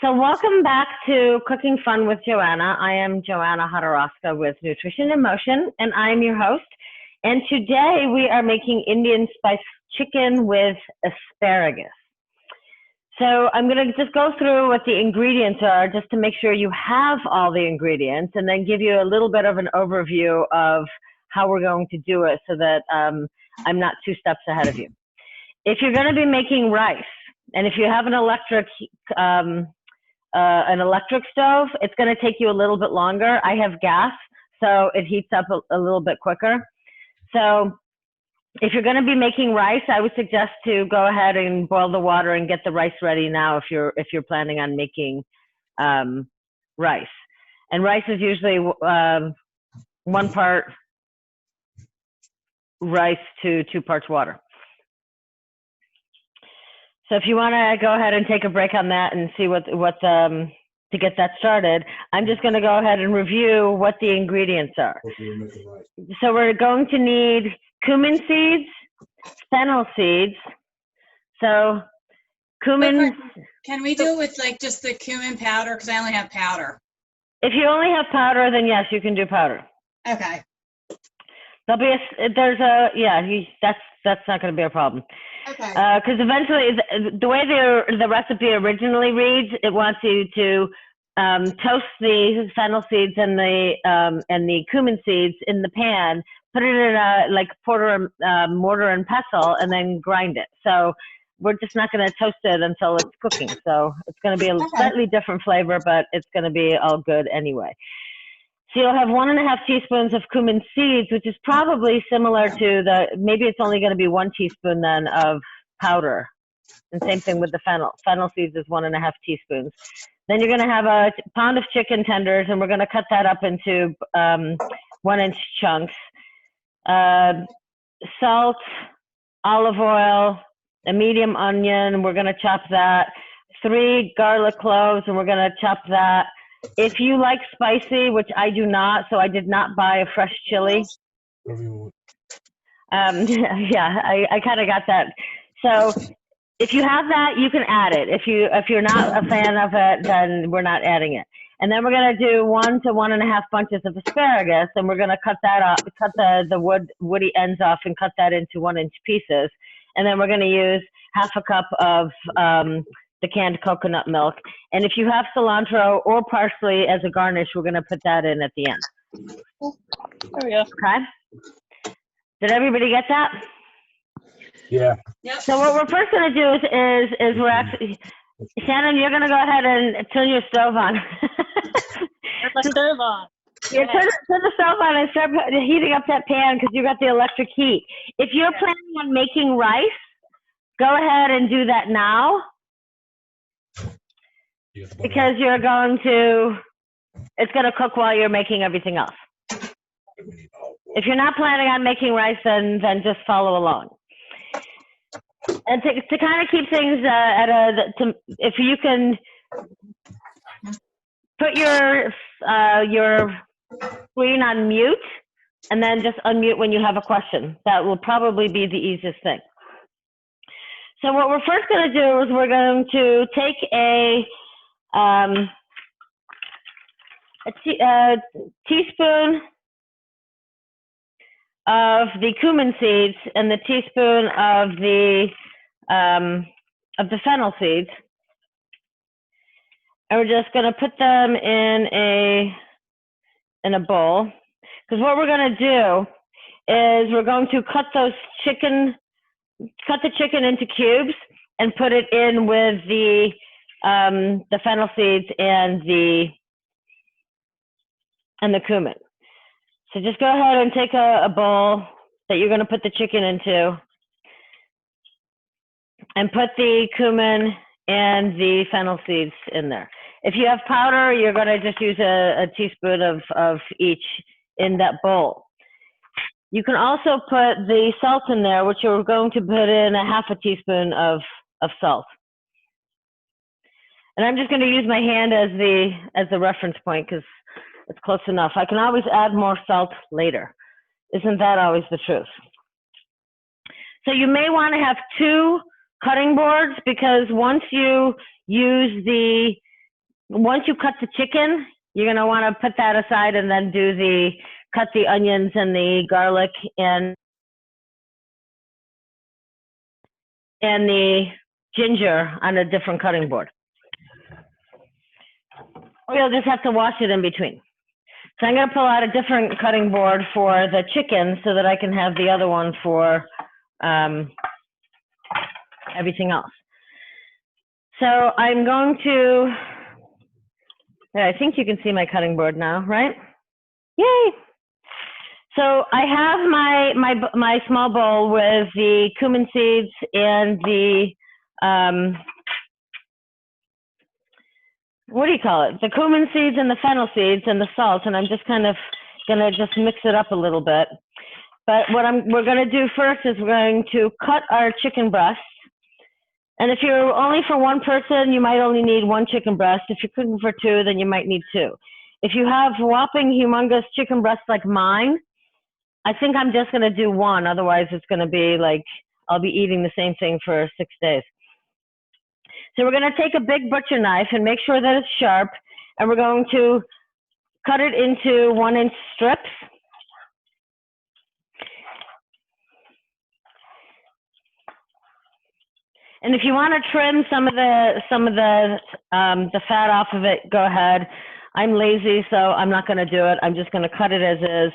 So welcome back to Cooking Fun with Joanna. I am Joanna Hodorowska with Nutrition in Motion, and I'm your host. And today we are making Indian spice chicken with asparagus. So I'm going to just go through what the ingredients are just to make sure you have all the ingredients, and then give you a little bit of an overview of how we're going to do it so that I'm not 2 steps ahead of you. If you're going to be making rice, and if you have an electric stove, it's going to take you a little bit longer. I have gas, so it heats up a little bit quicker. So if you're going to be making rice, I would suggest to go ahead and boil the water and get the rice ready now if you're planning on making rice. And rice is usually 1 part rice to 2 parts water. So if you want to go ahead and take a break on that and see what to get that started, I'm just going to go ahead and review what the ingredients are. So we're going to need cumin seeds, fennel seeds. So cumin. Can we do it with like just the cumin powder? Because I only have powder. If you only have powder, then yes, you can do powder. Okay. That's not going to be a problem. Okay. Because eventually, the way the recipe originally reads, it wants you to toast the fennel seeds and the cumin seeds in the pan, put it in a mortar and pestle, and then grind it. So we're just not going to toast it until it's cooking. So it's going to be a slightly different flavor, but it's going to be all good anyway. So you'll have 1½ teaspoons of cumin seeds, which is probably similar to maybe it's only going to be 1 teaspoon then of powder. And same thing with the fennel. Fennel seeds is 1½ teaspoons. Then you're going to have a pound of chicken tenders, and we're going to cut that up into 1-inch chunks. Salt, olive oil, a medium onion, we're going to chop that. 3 garlic cloves, and we're going to chop that. If you like spicy, which I do not, so I did not buy a fresh chili. Yeah, I kind of got that. So if you have that, you can add it. If you're not a fan of it, then we're not adding it. And then we're going to do 1 to 1½ bunches of asparagus, and we're going to cut that off, cut the woody ends off, and cut that into 1-inch pieces. And then we're going to use ½ a cup of the canned coconut milk. And if you have cilantro or parsley as a garnish, we're going to put that in at the end. There we go. Okay. Did everybody get that? Yeah. Yep. So what we're first going to do is we're actually, Shannon, you're going to go ahead and turn your stove on. Turn my stove on. Yeah, turn the stove on and start heating up that pan because you got the electric heat. If you're planning on making rice, go ahead and do that now. Because it's going to cook while you're making everything else. If you're not planning on making rice, then just follow along. And to kind of keep things if you can put your screen on mute, and then just unmute when you have a question. That will probably be the easiest thing. So what we're first going to do is we're going to take a teaspoon of the cumin seeds and the teaspoon of the fennel seeds, and we're just going to put them in a bowl. Because what we're going to do is we're going to cut the chicken into cubes and put it in with the fennel seeds and the cumin. So just go ahead and take a bowl that you're going to put the chicken into and put the cumin and the fennel seeds in there. If you have powder, you're going to just use a teaspoon of each in that bowl. You can also put the salt in there, which you're going to put in ½ teaspoon of salt. And I'm just going to use my hand as the reference point because it's close enough. I can always add more salt later. Isn't that always the truth? So you may want to have 2 cutting boards, because once you use the once you cut the chicken, you're going to want to put that aside and then cut the onions and the garlic and the ginger on a different cutting board. Or you'll just have to wash it in between. So I'm going to pull out a different cutting board for the chicken so that I can have the other one for everything else. So I'm going to, I think you can see my cutting board now, right? Yay! So I have my small bowl with the cumin seeds and the, what do you call it? The cumin seeds and the fennel seeds and the salt, and I'm just kind of gonna just mix it up a little bit. But what we're gonna do first is we're going to cut our chicken breasts. And if you're only for one person, you might only need one chicken breast. If you're cooking for two, then you might need two. If you have whopping humongous chicken breasts like mine, I think I'm just gonna do one. Otherwise, it's gonna be like, I'll be eating the same thing for 6 days. So we're gonna take a big butcher knife and make sure that it's sharp, and we're going to cut it into 1-inch strips. And if you want to trim some of the fat off of it, go ahead. I'm lazy, so I'm not going to do it. I'm just going to cut it as is.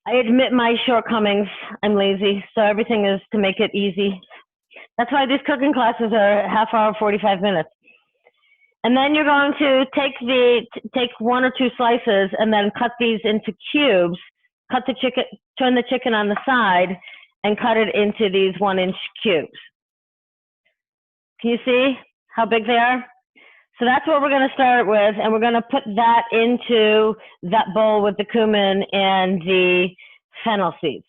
I admit my shortcomings. I'm lazy, so everything is to make it easy. That's why these cooking classes are a half hour, 45 minutes. And then you're going to take 1 or 2 slices and then cut these into cubes. Cut the chicken, turn the chicken on the side, and cut it into these 1-inch cubes. Can you see how big they are? So that's what we're going to start with, and we're going to put that into that bowl with the cumin and the fennel seeds.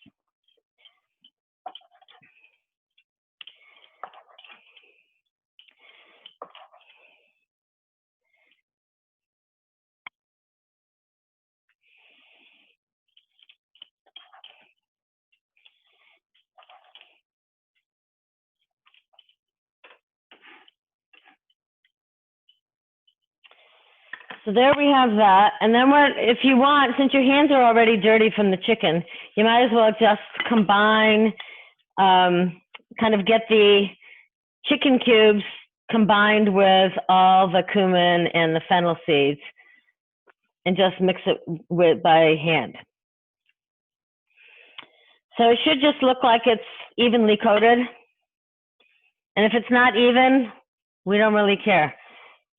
So there we have that. And then if you want, since your hands are already dirty from the chicken, you might as well just combine, kind of get the chicken cubes combined with all the cumin and the fennel seeds and just mix it by hand. So it should just look like it's evenly coated. And if it's not even, we don't really care.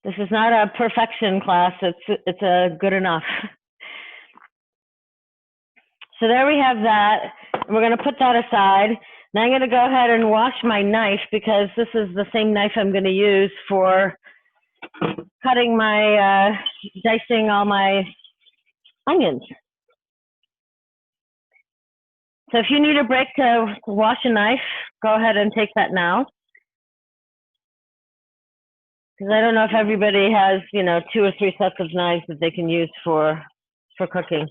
This is not a perfection class, it's a good enough. So there we have that. We're gonna put that aside. Now I'm gonna go ahead and wash my knife because this is the same knife I'm gonna use for cutting my, dicing all my onions. So if you need a break to wash a knife, go ahead and take that now. Because I don't know if everybody has, 2 or 3 sets of knives that they can use for cooking.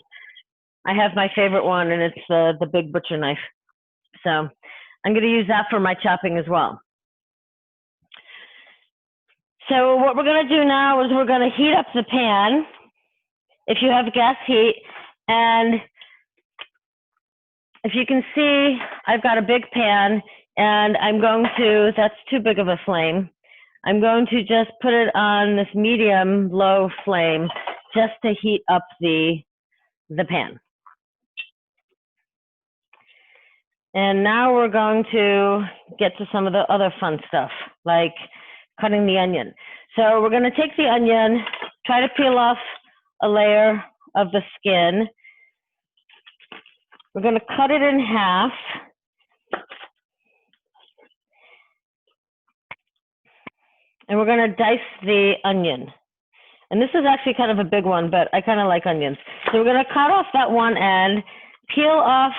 I have my favorite one, and it's the big butcher knife. So I'm going to use that for my chopping as well. So what we're going to do now is we're going to heat up the pan, if you have gas heat. And if you can see, I've got a big pan, and I'm going to, that's too big of a flame. I'm going to just put it on this medium-low flame just to heat up the pan. And now we're going to get to some of the other fun stuff, like cutting the onion. So we're going to take the onion, try to peel off a layer of the skin. We're going to cut it in half. And we're going to dice the onion. And this is actually kind of a big one, but I kind of like onions. So we're going to cut off that one end, peel off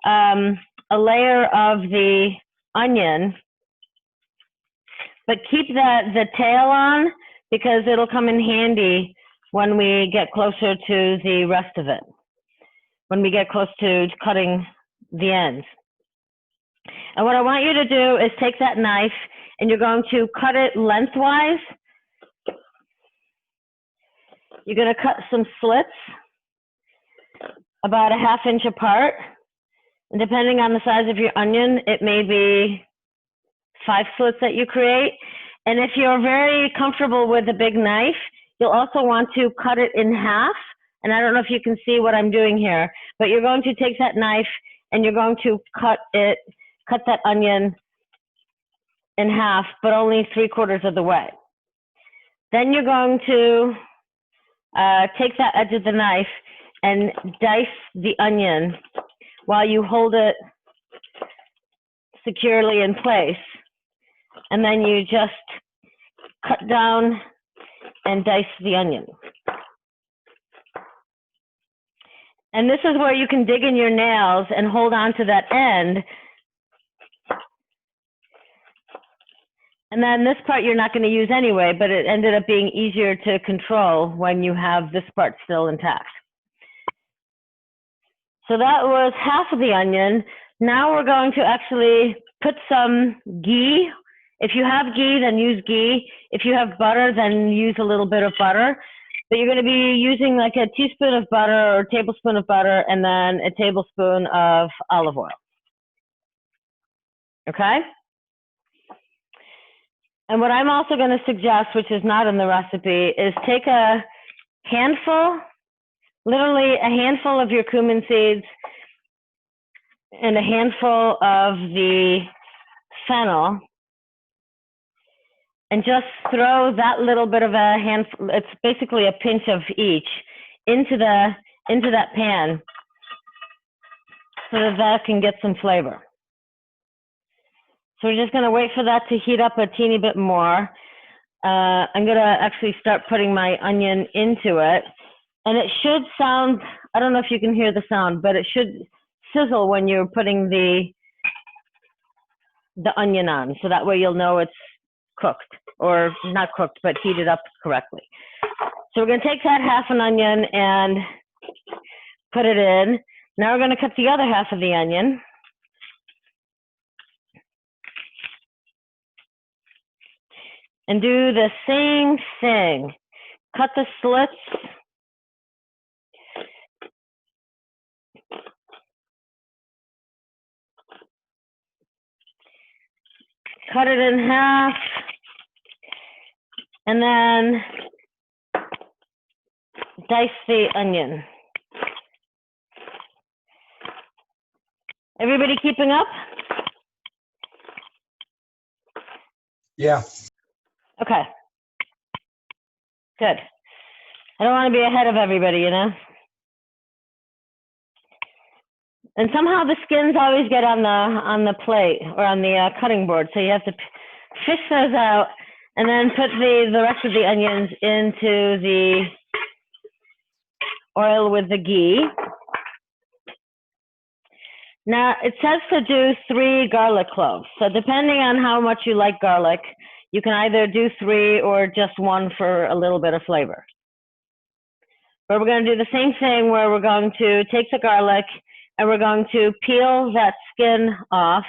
a layer of the onion, but keep the tail on because it'll come in handy when we get closer to the rest of it, when we get close to cutting the ends. And what I want you to do is take that knife and you're going to cut it lengthwise you're going to cut some slits about a 1/2 inch apart. And depending on the size of your onion, it may be 5 slits that you create. And if you're very comfortable with a big knife, you'll also want to cut it in half. And I don't know if you can see what I'm doing here, but you're going to take that knife and you're going to cut that onion in half, but only 3/4 of the way. Then you're going to take that edge of the knife and dice the onion while you hold it securely in place. And then you just cut down and dice the onion. And this is where you can dig in your nails and hold on to that end. And then this part you're not going to use anyway, but it ended up being easier to control when you have this part still intact. So that was 1/2 of the onion. Now we're going to actually put some ghee. If you have ghee, then use ghee. If you have butter, then use a little bit of butter. But you're going to be using like a teaspoon of butter or a tablespoon of butter and then a tablespoon of olive oil. Okay? And what I'm also going to suggest, which is not in the recipe, is take a handful, literally a handful of your cumin seeds and a handful of the fennel, and just throw that little bit of a handful, it's basically a pinch of each, into that pan so that can get some flavor. So we're just going to wait for that to heat up a teeny bit more. I'm going to actually start putting my onion into it. And it should sound, I don't know if you can hear the sound, but it should sizzle when you're putting the onion on. So that way you'll know it's cooked, or not cooked, but heated up correctly. So we're going to take that 1/2 an onion and put it in. Now we're going to cut the other 1/2 of the onion. And do the same thing. Cut the slits. Cut it in half. And then dice the onion. Everybody keeping up? Yeah. Okay. Good. I don't want to be ahead of everybody, you know? And somehow the skins always get on the plate or on the cutting board, so you have to fish those out and then put the rest of the onions into the oil with the ghee. Now, it says to do 3 garlic cloves. So depending on how much you like garlic, you can either do 3 or just 1 for a little bit of flavor. But we're going to do the same thing where we're going to take the garlic and we're going to peel that skin off.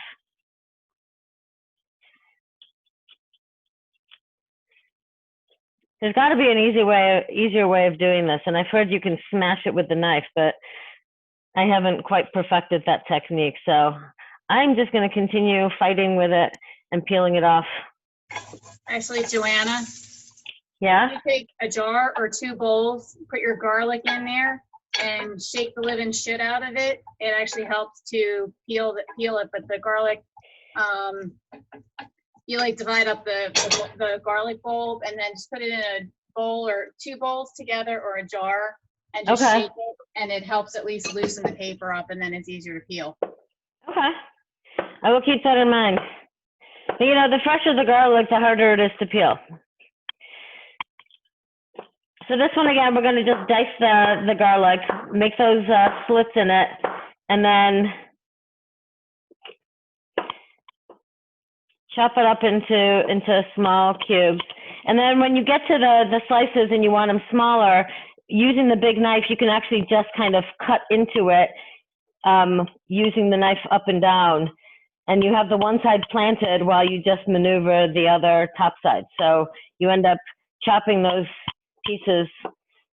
There's got to be an easier way of doing this, and I've heard you can smash it with the knife, but I haven't quite perfected that technique, so I'm just going to continue fighting with it and peeling it off. Actually, Joanna, Yeah? you take a jar or 2 bowls, put your garlic in there, and shake the living shit out of it. It actually helps to peel it, but the garlic, you like divide up the garlic bulb and then just put it in a bowl or 2 bowls together or a jar and just shake it, and it helps at least loosen the paper up, and then it's easier to peel. Okay. I will keep that in mind. But, you know, the fresher the garlic, the harder it is to peel. So this one, again, we're going to just dice the garlic, make those slits in it, and then chop it up into small cubes. And then when you get to the slices and you want them smaller, using the big knife, you can actually just kind of cut into it using the knife up and down. And you have the one side planted while you just maneuver the other top side. So you end up chopping those pieces,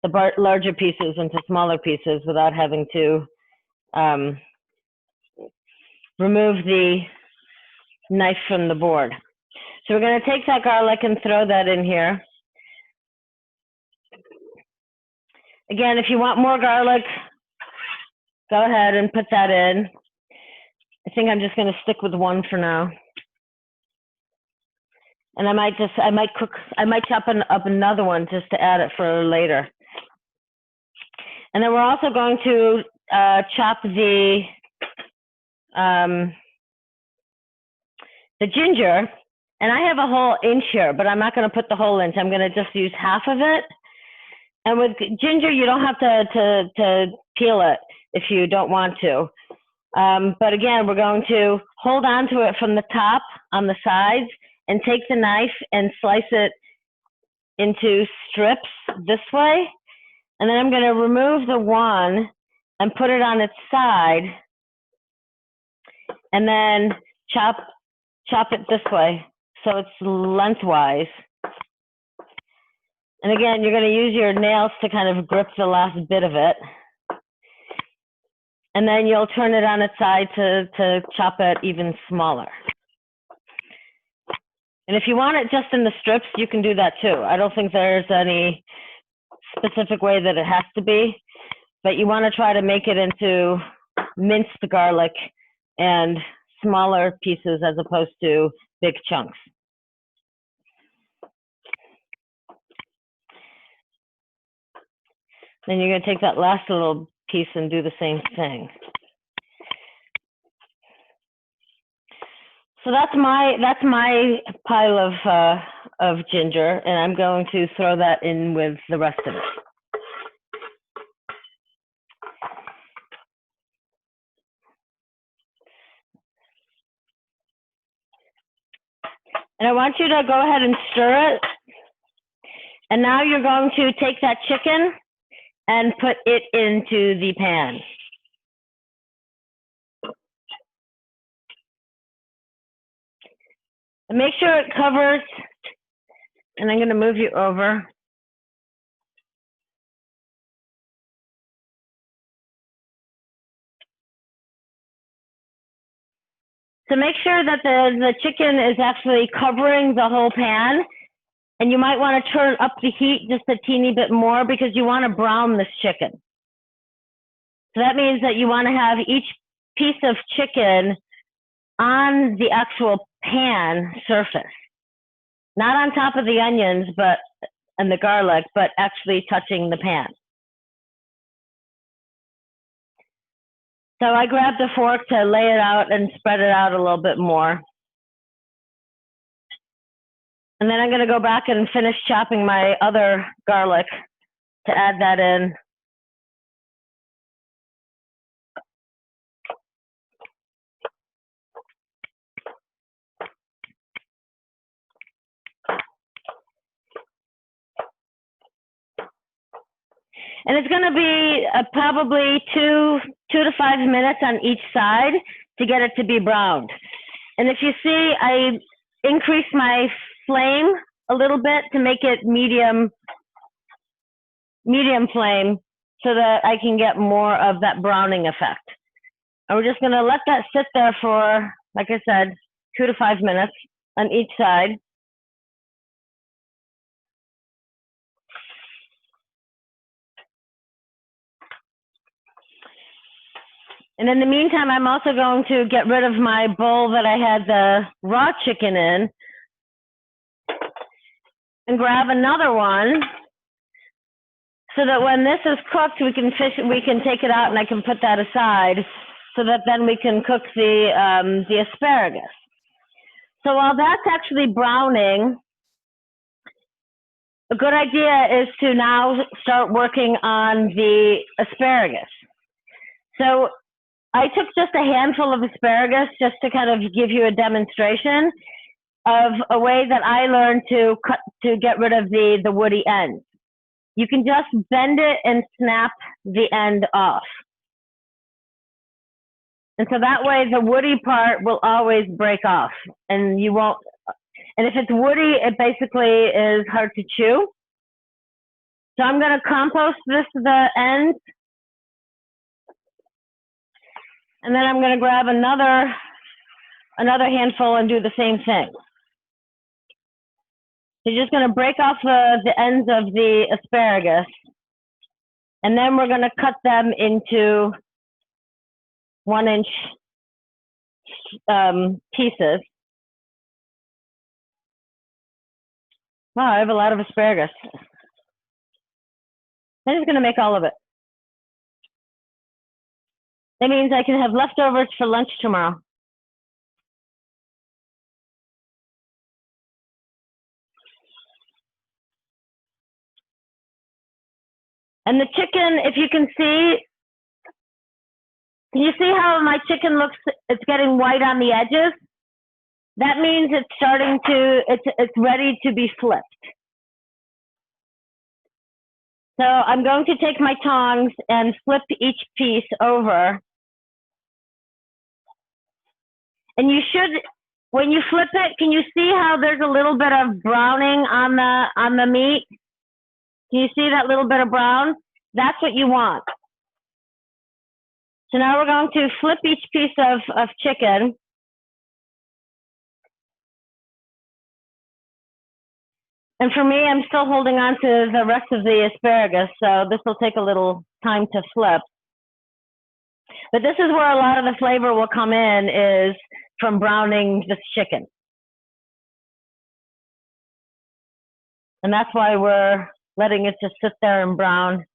the larger pieces into smaller pieces without having to remove the knife from the board. So we're going to take that garlic and throw that in here. Again, if you want more garlic, go ahead and put that in. I think I'm just going to stick with one for now. And I might chop up another one just to add it for later. And then we're also going to chop the ginger. And I have a whole inch here, but I'm not going to put the whole inch. I'm going to just use half of it. And with ginger, you don't have to peel it if you don't want to. But again, we're going to hold on to it from the top on the sides and take the knife and slice it into strips this way. And then I'm going to remove the one and put it on its side and then chop it this way so it's lengthwise. And again, you're going to use your nails to kind of grip the last bit of it. And then you'll turn it on its side to chop it even smaller. And if you want it just in the strips, you can do that too. I don't think there's any specific way that it has to be, but you want to try to make it into minced garlic and smaller pieces as opposed to big chunks. Then you're going to take that last little piece and do the same thing. So that's my pile of ginger, and I'm going to throw that in with the rest of it. And I want you to go ahead and stir it. And now you're going to take that chicken and put it into the pan. And make sure it covers, and I'm going to move you over. So make sure that the chicken is actually covering the whole pan, and you might want to turn up the heat just a teeny bit more because you want to brown this chicken. So that means that you want to have each piece of chicken on the actual pan surface, not on top of the onions and the garlic, but actually touching the pan. So I grabbed a fork to lay it out and spread it out a little bit more. And then I'm going to go back and finish chopping my other garlic to add that in. And it's going to be probably two to 5 minutes on each side to get it to be browned. And if you see, I increased my flame a little bit to make it medium flame so that I can get more of that browning effect. And we're just going to let that sit there for, like I said, 2 to 5 minutes on each side. And in the meantime, I'm also going to get rid of my bowl that I had the raw chicken in and grab another one so that when this is cooked, we can take it out and I can put that aside so that then we can cook the asparagus. So while that's actually browning, a good idea is to now start working on the asparagus. So I took just a handful of asparagus just to kind of give you a demonstration of a way that I learned to get rid of the woody ends. You can just bend it and snap the end off. And so that way the woody part will always break off and you won't, and if it's woody, it basically is hard to chew. So I'm going to compost the ends. And then I'm going to grab another handful and do the same thing. So you're just going to break off the ends of the asparagus. And then we're going to cut them into 1-inch pieces. Wow, I have a lot of asparagus. I'm just going to make all of it. That means I can have leftovers for lunch tomorrow. And the chicken, if you can see you see how my chicken looks, it's getting white on the edges? That means it's starting to, it's ready to be flipped. So I'm going to take my tongs and flip each piece over. And you should, when you flip it, can you see how there's a little bit of browning on the meat? Can you see that little bit of brown? That's what you want. So now we're going to flip each piece of chicken. And for me, I'm still holding on to the rest of the asparagus, so this will take a little time to flip. But this is where a lot of the flavor will come in, is from browning this chicken. And that's why we're letting it just sit there and brown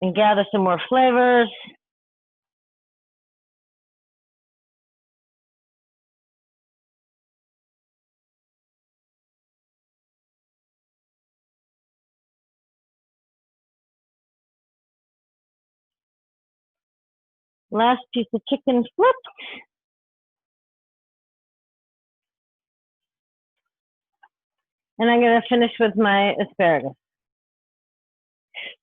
and gather some more flavors. Last piece of chicken flipped. And I'm going to finish with my asparagus.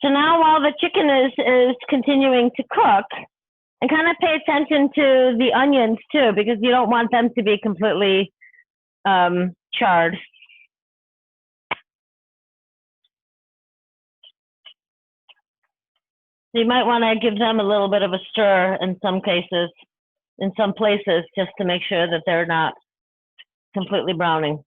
So now while the chicken is continuing to cook, and kind of pay attention to the onions too, because you don't want them to be completely charred. So you might want to give them a little bit of a stir in some cases, in some places, just to make sure that they're not completely browning.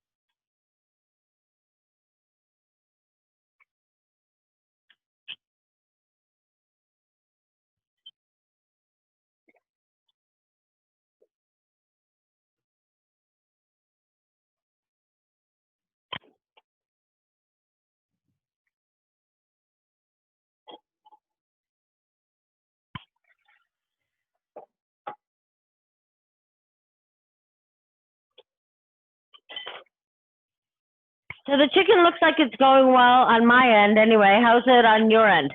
So the chicken looks like it's going well on my end anyway. How's it on your end?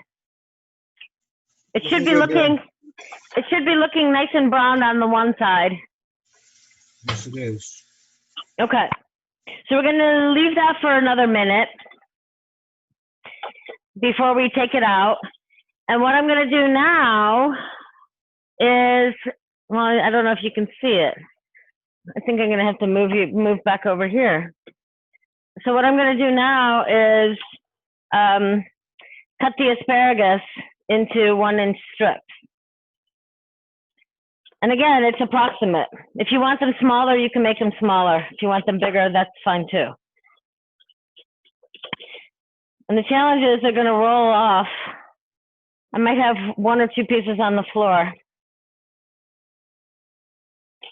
It should be looking, it should be looking nice and brown on the one side. Yes, it is. Okay. So we're going to leave that for another minute before we take it out. And what I'm going to do now is, well, I don't know if you can see it. I think I'm going to have to move back over here. So what I'm going to do now is cut the asparagus into 1-inch strips. And again, it's approximate. If you want them smaller, you can make them smaller. If you want them bigger, that's fine too. And the challenge is they're going to roll off. I might have 1 or 2 pieces on the floor,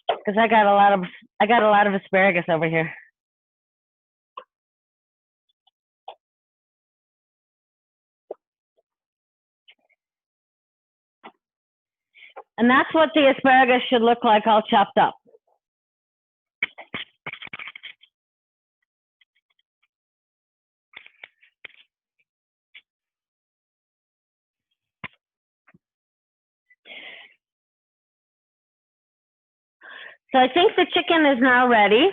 because I got a lot of asparagus over here. And that's what the asparagus should look like, all chopped up. So I think the chicken is now ready.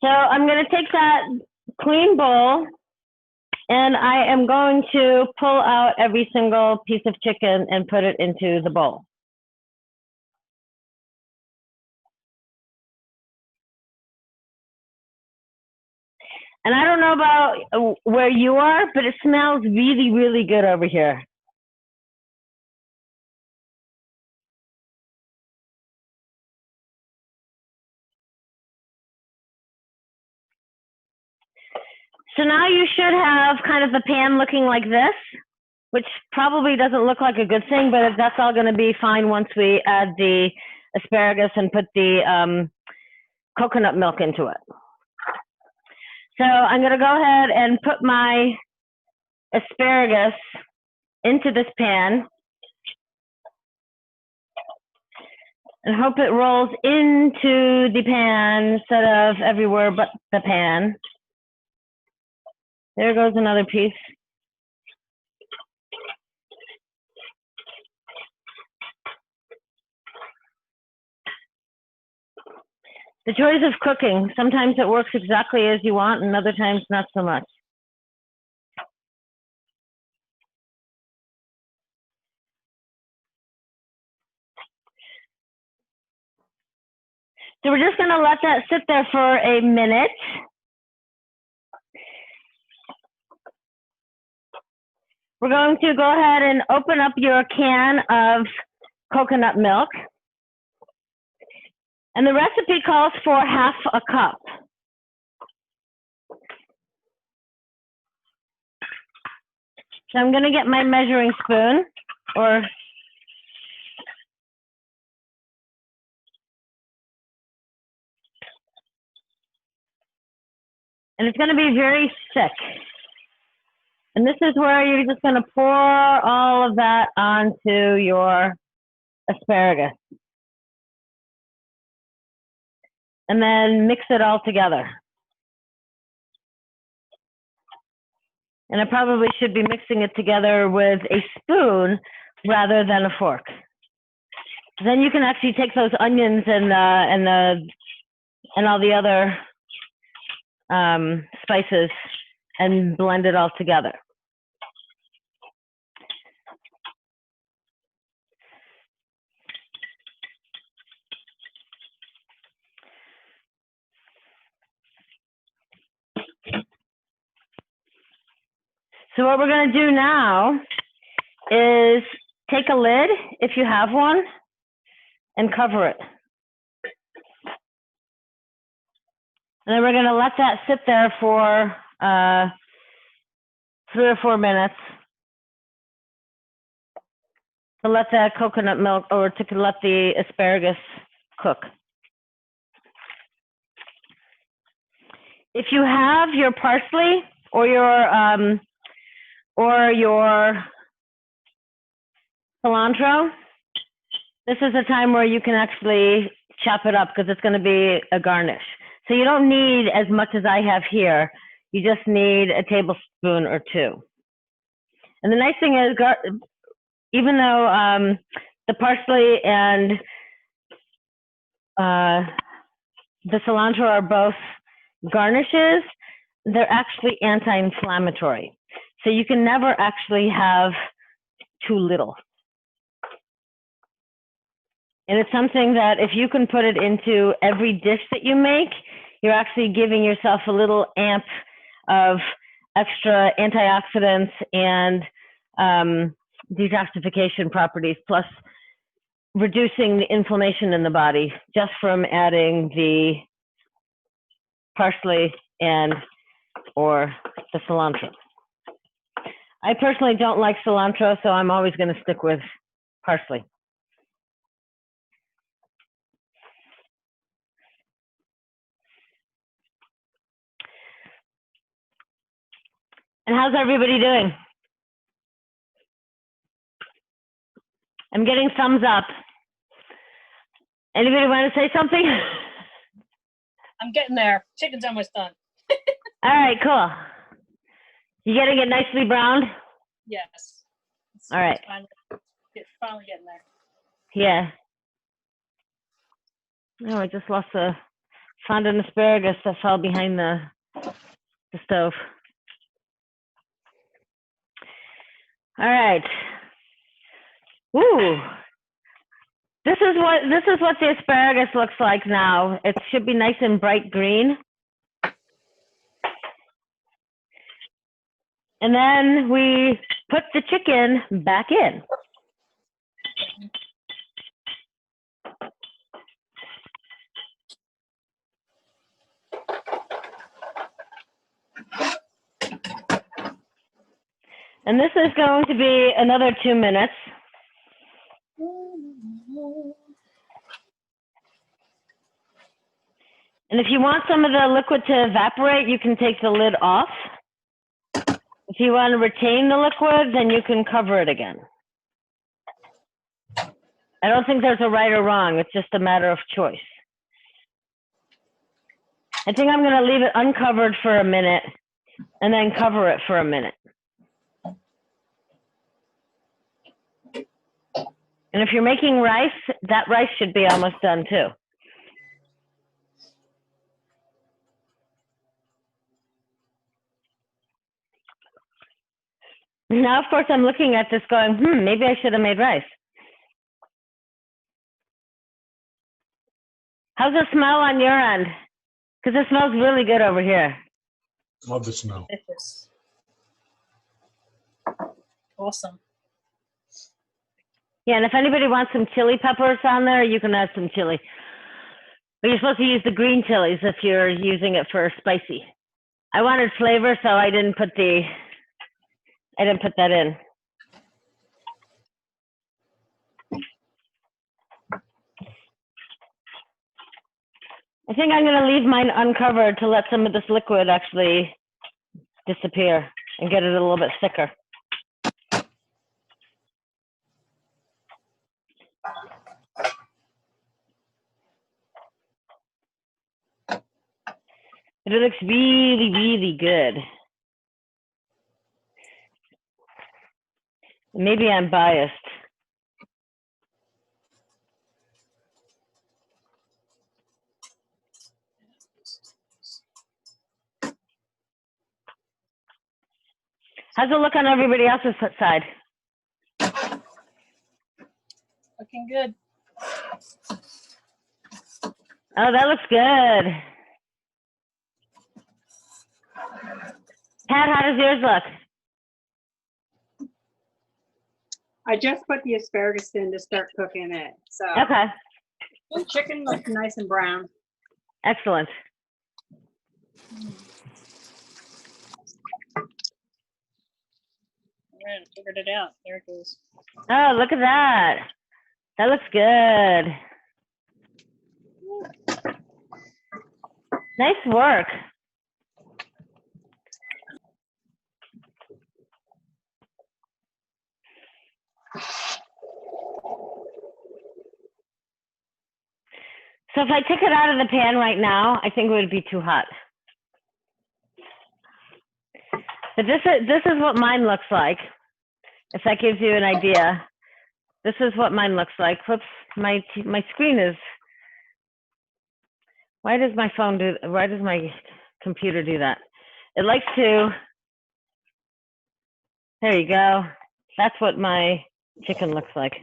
So I'm going to take that clean bowl, and I am going to pull out every single piece of chicken and put it into the bowl. And I don't know about where you are, but it smells really, really good over here. So now you should have kind of the pan looking like this, which probably doesn't look like a good thing, but that's all going to be fine once we add the asparagus and put the coconut milk into it. So I'm going to go ahead and put my asparagus into this pan and hope it rolls into the pan instead of everywhere but the pan. There goes another piece. The joys of cooking. Sometimes it works exactly as you want, and other times not so much. So we're just going to let that sit there for a minute. We're going to go ahead and open up your can of coconut milk. And the recipe calls for half a cup. So I'm going to get my measuring spoon, and it's going to be very thick. And this is where you're just going to pour all of that onto your asparagus. And then mix it all together. And I probably should be mixing it together with a spoon rather than a fork. Then you can actually take those onions and all the other spices and blend it all together. So what we're going to do now is take a lid, if you have one, and cover it. And then we're going to let that sit there for 3 or 4 minutes to let that coconut milk, or to let the asparagus cook. If you have your parsley or your cilantro, this is a time where you can actually chop it up because it's going to be a garnish. So you don't need as much as I have here. You just need a tablespoon or 2. And the nice thing is, even though the parsley and the cilantro are both garnishes, they're actually anti-inflammatory. So you can never actually have too little. And it's something that if you can put it into every dish that you make, you're actually giving yourself a little amp of extra antioxidants and detoxification properties, plus reducing the inflammation in the body just from adding the parsley or the cilantro. I personally don't like cilantro, so I'm always going to stick with parsley. And how's everybody doing? I'm getting thumbs up. Anybody want to say something? I'm getting there. Chicken's almost done. All right, cool. You getting it nicely browned? Yes. All right. It's finally getting there. Yeah. Oh, I just found an asparagus that fell behind the stove. All right. Ooh. This is what the asparagus looks like now. It should be nice and bright green. And then we put the chicken back in. And this is going to be another 2 minutes. And if you want some of the liquid to evaporate, you can take the lid off. If you want to retain the liquid, then you can cover it again. I don't think there's a right or wrong. It's just a matter of choice. I think I'm going to leave it uncovered for a minute and then cover it for a minute. And if you're making rice, that rice should be almost done too. Now, of course, I'm looking at this going, maybe I should have made rice. How's the smell on your end? Because it smells really good over here. Love the smell. Delicious. Awesome. Yeah, and if anybody wants some chili peppers on there, you can add some chili. But you're supposed to use the green chilies if you're using it for spicy. I wanted flavor, so I didn't put that in. I think I'm going to leave mine uncovered to let some of this liquid actually disappear and get it a little bit thicker. But it looks really, really good. Maybe I'm biased. How's it look on everybody else's side? Looking good. Oh, that looks good. Pat, how does yours look? I just put the asparagus in to start cooking it. So Okay, the chicken looks nice and brown. excellent. All right, figured it out. There it goes. Oh, look at that. That looks good. Nice work. So if I took it out of the pan right now, I think it would be too hot. But this is what mine looks like. If that gives you an idea, this is what mine looks like. Whoops, my screen is. Why does my computer do that? It likes to. There you go. That's what my chicken looks like.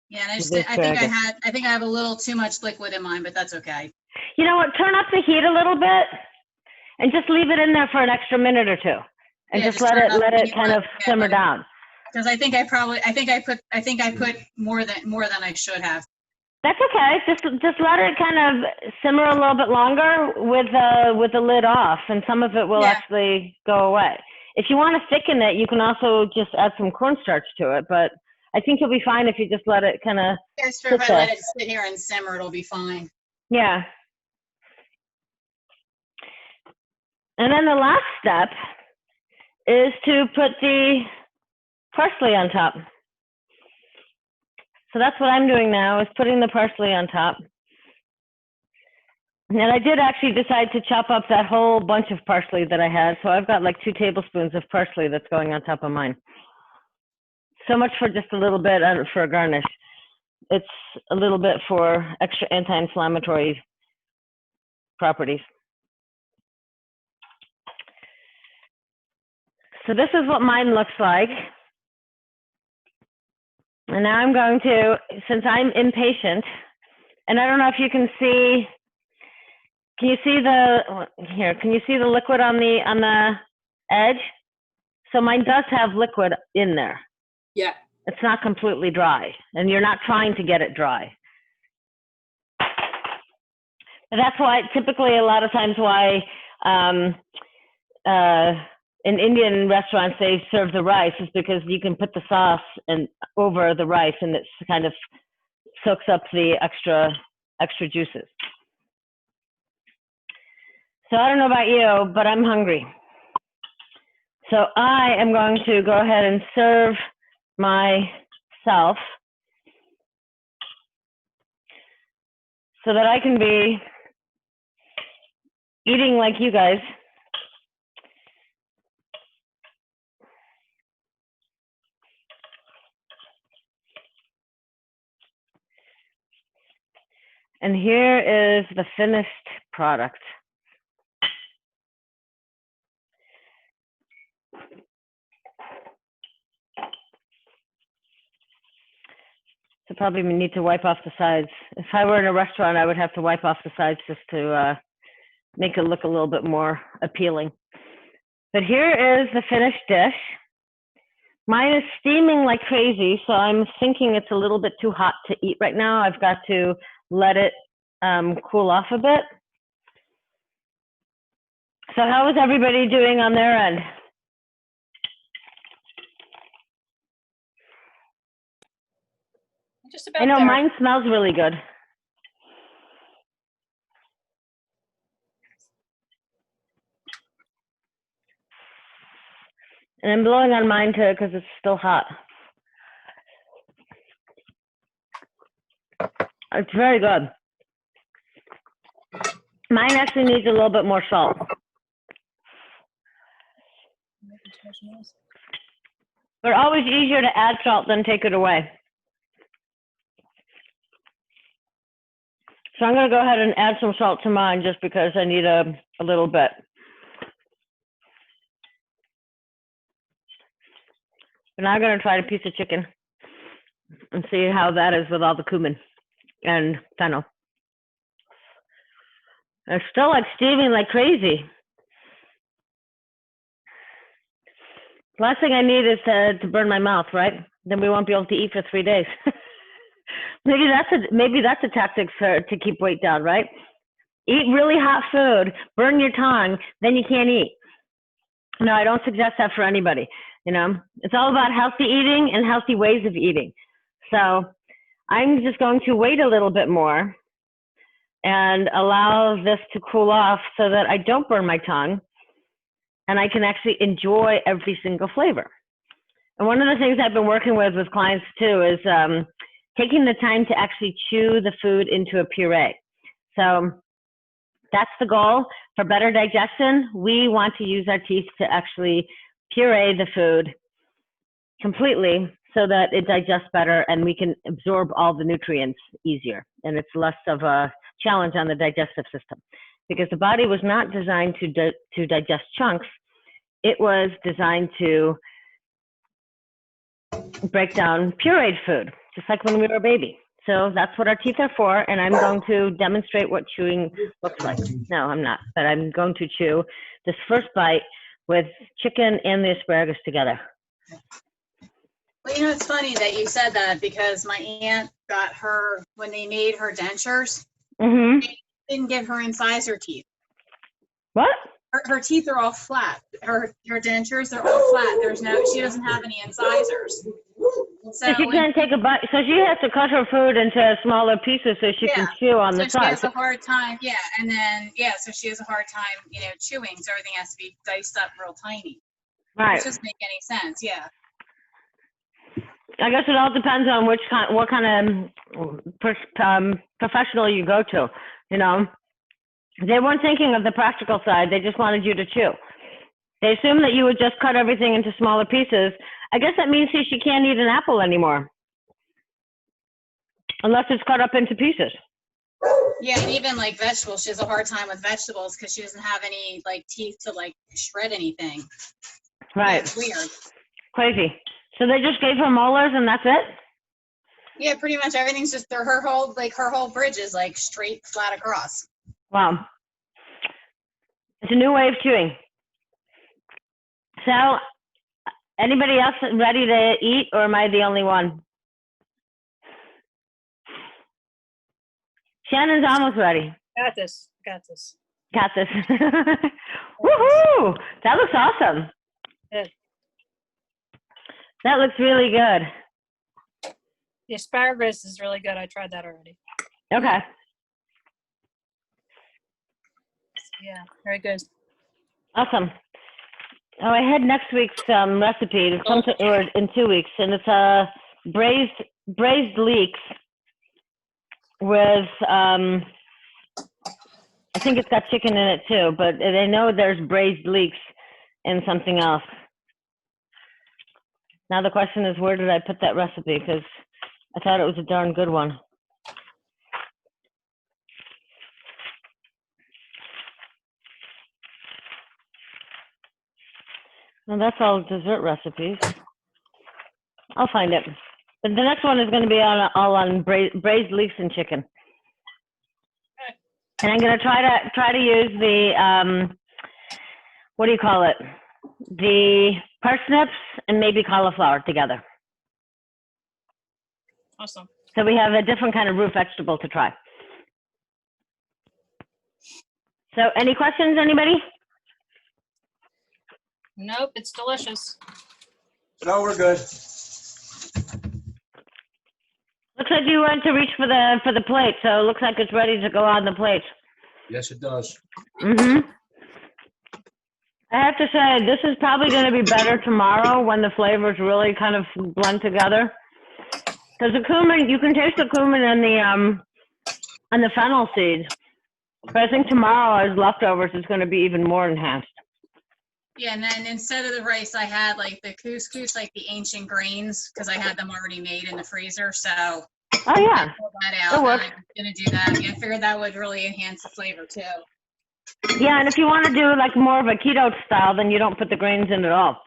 Yeah, and I think I have a little too much liquid in mine, but that's okay. You know what? Turn up the heat a little bit, and just leave it in there for an extra minute or two, and Yeah, just let it kind of simmer down. Because I think I put more than I should have. That's okay. Just let it kind of simmer a little bit longer with the lid off, and some of it will actually go away. If you want to thicken it, you can also just add some cornstarch to it, but I think you'll be fine if you just let it kind of. If I let it sit here and simmer, it'll be fine. Yeah. And then the last step is to put the parsley on top. So that's what I'm doing now, is putting the parsley on top. And I did actually decide to chop up that whole bunch of parsley that I had. So I've got like 2 tablespoons of parsley that's going on top of mine. So much for just a little bit for a garnish. It's a little bit for extra anti-inflammatory properties. So this is what mine looks like. And now I'm going to, since I'm impatient, and I don't know if you can see, can you see the liquid on the edge? So mine does have liquid in there. Yeah. It's not completely dry, and you're not trying to get it dry. But that's why, typically, a lot of times why in Indian restaurants they serve the rice is because you can put the sauce over the rice, and it kind of soaks up the extra juices. So I don't know about you, but I'm hungry. So I am going to go ahead and serve myself so that I can be eating like you guys. And here is the finished product. So probably need to wipe off the sides. If I were in a restaurant, I would have to wipe off the sides just to make it look a little bit more appealing. But here is the finished dish. Mine is steaming like crazy, so I'm thinking it's a little bit too hot to eat right now. I've got to let it cool off a bit. So how is everybody doing on their end? Just about I know there. mine smells really good. And I'm blowing on mine too because it's still hot. It's very good. Mine actually needs a little bit more salt. But always easier to add salt than take it away. So I'm going to go ahead and add some salt to mine just because I need a little bit. But now I'm going to try a piece of chicken and see how that is with all the cumin and fennel. It's still like steaming like crazy. Last thing I need is to burn my mouth, right? Then we won't be able to eat for 3 days. Maybe that's a tactic to keep weight down, right? Eat really hot food, burn your tongue, then you can't eat. No, I don't suggest that for anybody. You know, it's all about healthy eating and healthy ways of eating. So I'm just going to wait a little bit more and allow this to cool off so that I don't burn my tongue and I can actually enjoy every single flavor. And one of the things I've been working with clients too is taking the time to actually chew the food into a puree. So that's the goal. For better digestion, we want to use our teeth to actually puree the food completely so that it digests better and we can absorb all the nutrients easier. And it's less of a challenge on the digestive system because the body was not designed to digest chunks. It was designed to break down pureed food, just like when we were a baby. So that's what our teeth are for, and I'm going to demonstrate what chewing looks like. No, I'm not, but I'm going to chew this first bite with chicken and the asparagus together. Well, you know, it's funny that you said that because my aunt got her, when they made her dentures, they didn't give her incisor teeth. What? Her teeth are all flat. Her dentures are all flat. She doesn't have any incisors. So she can't take a bite. So she has to cut her food into smaller pieces so she can chew on the so side. she has a hard time, and then, so she has a hard time, chewing, so everything has to be diced up real tiny. Right. It doesn't make any sense, I guess it all depends on what kind of professional you go to, you know. They weren't thinking of the practical side. They just wanted you to chew. They assumed that you would just cut everything into smaller pieces. I guess that means she can't eat an apple anymore. Unless it's cut up into pieces. Yeah, and even like vegetables, she has a hard time with vegetables because she doesn't have any like teeth to like shred anything. Right. Yeah, it's weird. Crazy. So they just gave her molars and that's it? Yeah, pretty much everything's just her whole bridge is like straight flat across. Wow. It's a new way of chewing. So Anybody else ready to eat, or am I the only one? Shannon's almost ready. Got this. Got this. Got this. Woohoo! That looks awesome. Good. That looks really good. The asparagus is really good. I tried that already. Okay. Yeah, very good. Awesome. Oh, I had next week's recipe, or in 2 weeks, and it's braised leeks with I think it's got chicken in it too, but I know there's braised leeks and something else. Now the question is, where did I put that recipe? Because I thought it was a darn good one. Well, that's all dessert recipes. I'll find it. But the next one is going to be all on braised leeks and chicken. And I'm going to try to use the what do you call it? The parsnips and maybe cauliflower together. Awesome. So we have a different kind of root vegetable to try. So any questions, anybody? Nope, it's delicious. No, we're good. Looks like you went to reach for the plate, so it looks like it's ready to go on the plate. Yes, it does. I have to say, this is probably going to be better tomorrow when the flavors really kind of blend together. Because the cumin, you can taste the cumin and the fennel seeds. But I think tomorrow, as leftovers, is going to be even more enhanced. Yeah, and then instead of the rice, I had like the couscous, like the ancient grains, because I had them already made in the freezer. So Oh I yeah, pulled that out. it works. I'm gonna do that. Yeah, I figured that would really enhance the flavor too. Yeah, and if you want to do like more of a keto style, then you don't put the grains in at all.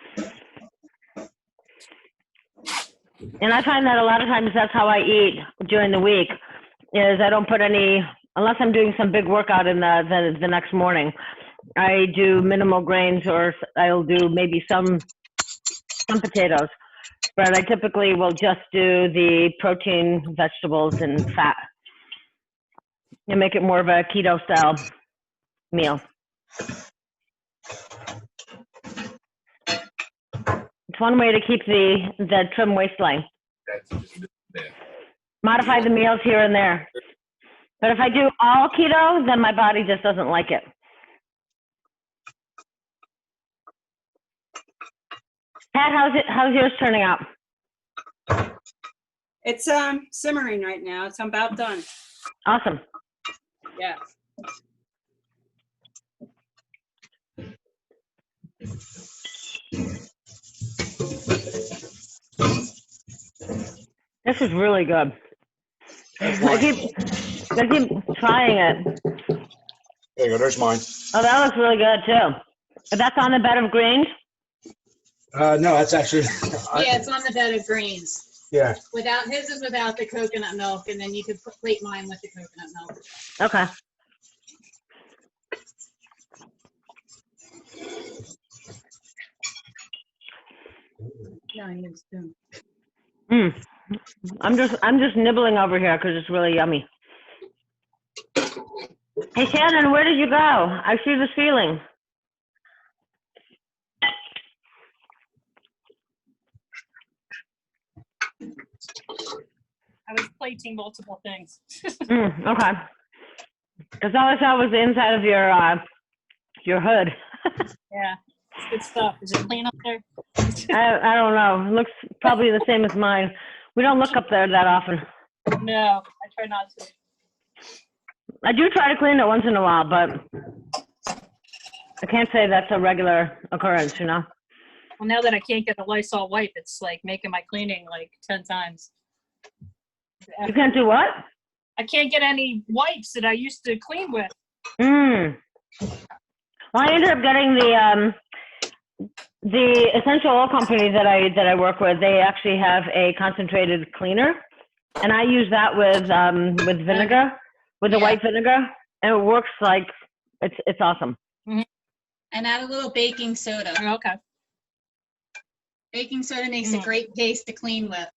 And I find that a lot of times that's how I eat during the week, is I don't put any, unless I'm doing some big workout in the next morning, I do minimal grains, or I'll do maybe some potatoes. But I typically will just do the protein, vegetables, and fat, and make it more of a keto style meal. It's one way to keep the trim waistline. Modify the meals here and there. But if I do all keto, then my body just doesn't like it. Pat, how's yours turning out? It's simmering right now. It's about done. Awesome. Yeah. This is really good. I keep trying it. There you go. There's mine. Oh, that looks really good too. But that's on the bed of greens? No, that's actually. Yeah, it's on the bed of greens. Yeah. Without his is without the coconut milk, and then you could plate mine with the coconut milk. Okay. Yeah, I need a spoon. I'm just nibbling over here because it's really yummy. Hey Shannon, where did you go? I see the ceiling. I was plating multiple things. Okay. Because all I saw was the inside of your hood. Yeah, it's good stuff. Is it clean up there? I don't know. It looks probably the same as mine. We don't look up there that often. No, I try not to. I do try to clean it once in a while, but I can't say that's a regular occurrence, you know? Well, now that I can't get a Lysol wipe, it's like making my cleaning like 10 times. You can't do what? I can't get any wipes that I used to clean with. Well, I ended up getting the essential oil company that I work with. They actually have a concentrated cleaner, and I use that with vinegar, with the white vinegar, and it works like it's awesome. And add a little baking soda. Okay. Baking soda makes a great paste to clean with.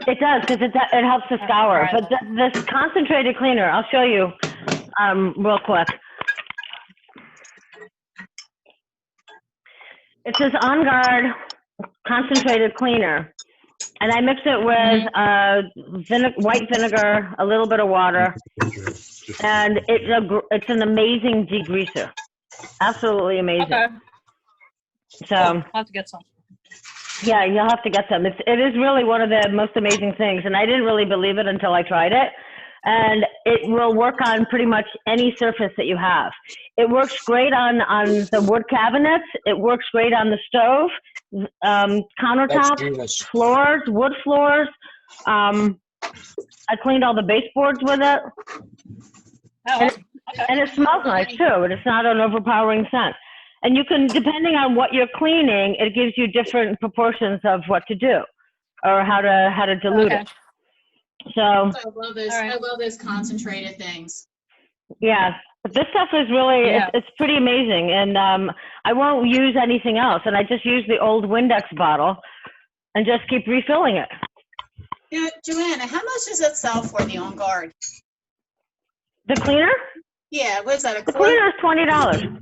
It does, because it helps to scour. But this concentrated cleaner, I'll show you real quick. It's this On Guard concentrated cleaner. And I mix it with white vinegar, a little bit of water, and it's an amazing degreaser. Absolutely amazing. Okay. So I'll have to get some. yeah, you'll have to get some. It is really one of the most amazing things, and I didn't really believe it until I tried it. And it will work on pretty much any surface that you have. It works great on the wood cabinets. It works great on the stove, countertops, floors, wood floors. I cleaned all the baseboards with it. Oh, And it smells nice too, and it's not an overpowering scent. And you can, depending on what you're cleaning, it gives you different proportions of what to do or how to dilute it. So I love those. All right. I love those concentrated things. yeah, but this stuff is really, it's pretty amazing. And I won't use anything else. And I just use the old Windex bottle and just keep refilling it. Yeah, Joanna, how much does it sell for the On Guard? The cleaner? Yeah, what is that? The cleaner is $20.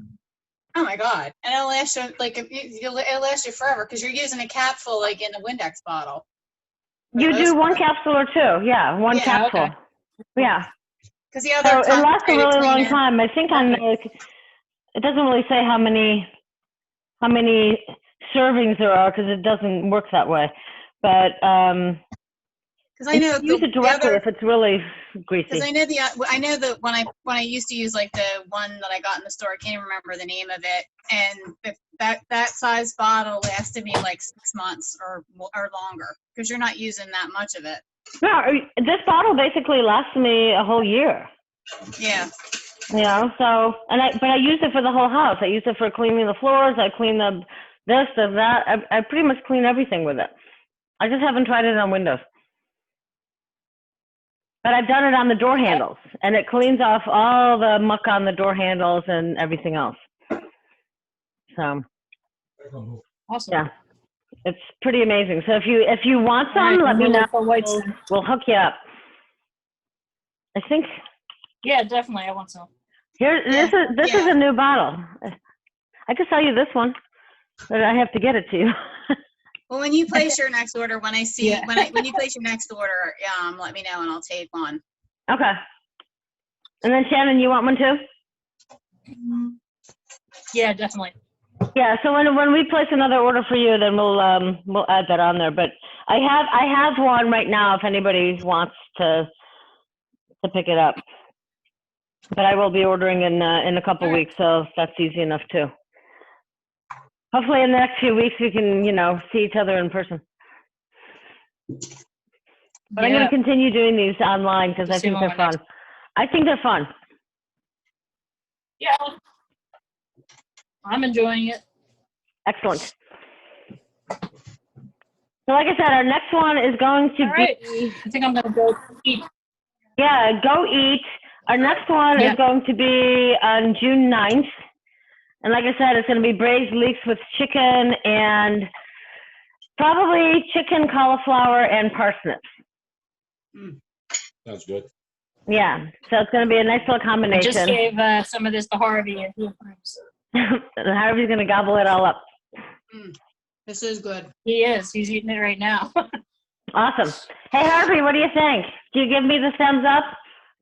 Oh my God! And it'll last you it'll last you forever because you're using a capsule like in a Windex bottle. You do one capsule or two. Yeah, one capsule. Okay. Yeah. Because the other So it lasts a really long cleaner- time. I think it doesn't really say how many servings there are because it doesn't work that way. But Because I know use it directly if it's really greasy. Because I know that when I used to use like the one that I got in the store, I can't even remember the name of it, and that size bottle lasted me like 6 months or longer because you're not using that much of it. No, this bottle basically lasts me a whole year. Yeah. You know, so but I use it for the whole house. I use it for cleaning the floors. I clean this, that. I pretty much clean everything with it. I just haven't tried it on windows. But I've done it on the door handles, and it cleans off all the muck on the door handles and everything else. So, awesome. yeah, it's pretty amazing. So if you want some, let me know. We'll hook you up. I think. Yeah, definitely. I want some. This is a new bottle. I could sell you this one, but I have to get it to you. Well, when you place your next order, when you place your next order, let me know and I'll take one. Okay. And then Shannon, you want one too? Yeah, definitely. Yeah. So when we place another order for you, then we'll add that on there. But I have one right now if anybody wants to pick it up. But I will be ordering in a couple weeks, so that's easy enough too. Hopefully in the next few weeks we can, see each other in person. But I'm going to continue doing these online because I think they're fun. I think they're fun. Yeah. I'm enjoying it. Excellent. So like I said, our next one is going to be... I think I'm going to go eat. Yeah, go eat. Our next one is going to be on June 9th. And like I said, it's going to be braised leeks with chicken and probably chicken, cauliflower, and parsnips. Sounds good. Yeah, so it's going to be a nice little combination. I just gave some of this to Harvey. And Harvey's going to gobble it all up. This is good. He is. He's eating it right now. Awesome. Hey, Harvey, what do you think? Do you give me the thumbs up?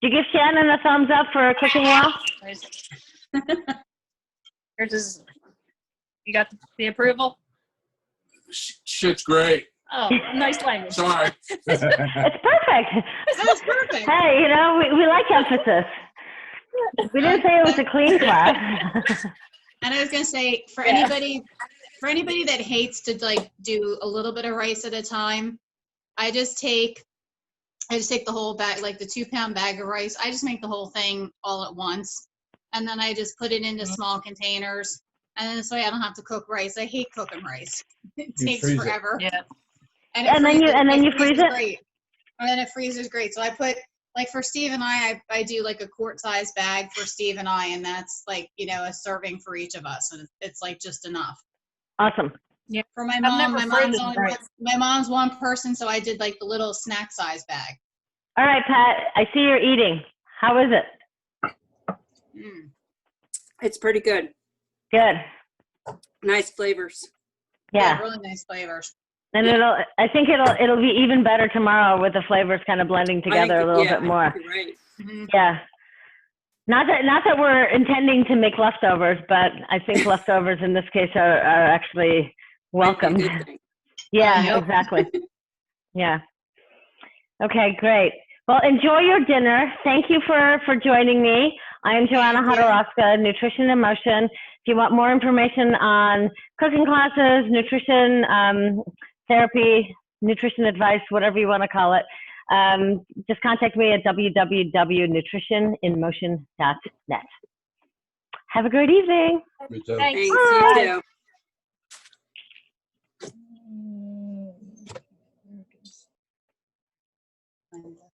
Do you give Shannon a thumbs up for cooking well? You got the approval? Shit's great. Oh, nice language. Sorry. It's perfect. That's perfect. Hey, we like emphasis. We didn't say it was a clean class. And I was gonna say for anybody that hates to like do a little bit of rice at a time, I just take the whole bag, like the 2-pound bag of rice. I just make the whole thing all at once. And then I just put it into small containers. And then this way I don't have to cook rice. I hate cooking rice. It takes forever. Yeah. And then you freeze it? Great. And then it freezes great. So I put, like for Steve and I do like a quart-sized bag for Steve and I. And that's like, a serving for each of us. And it's like just enough. Awesome. Yeah. For my I've mom, never my mom's frozen only rice. my mom's one person, so I did like the little snack size bag. All right, Pat, I see you're eating. How is it? Mm. It's pretty good. Good. Nice flavors. Yeah. Really nice flavors. And Yeah. I think it'll be even better tomorrow with the flavors kind of blending together a little bit more. You're right. Mhm. Yeah. Not that we're intending to make leftovers, but I think leftovers in this case are actually welcomed. Might be a good thing. Yeah, Yep. exactly. Yeah. Okay, great. Well, enjoy your dinner. Thank you for joining me. I am Joanna Thank you. Hodorowska, Nutrition in Motion. If you want more information on cooking classes, nutrition, therapy, nutrition advice, whatever you want to call it, just contact me at www.nutritioninmotion.net. Have a great evening. Me too. Thanks. Thanks, Bye. you too. Mm.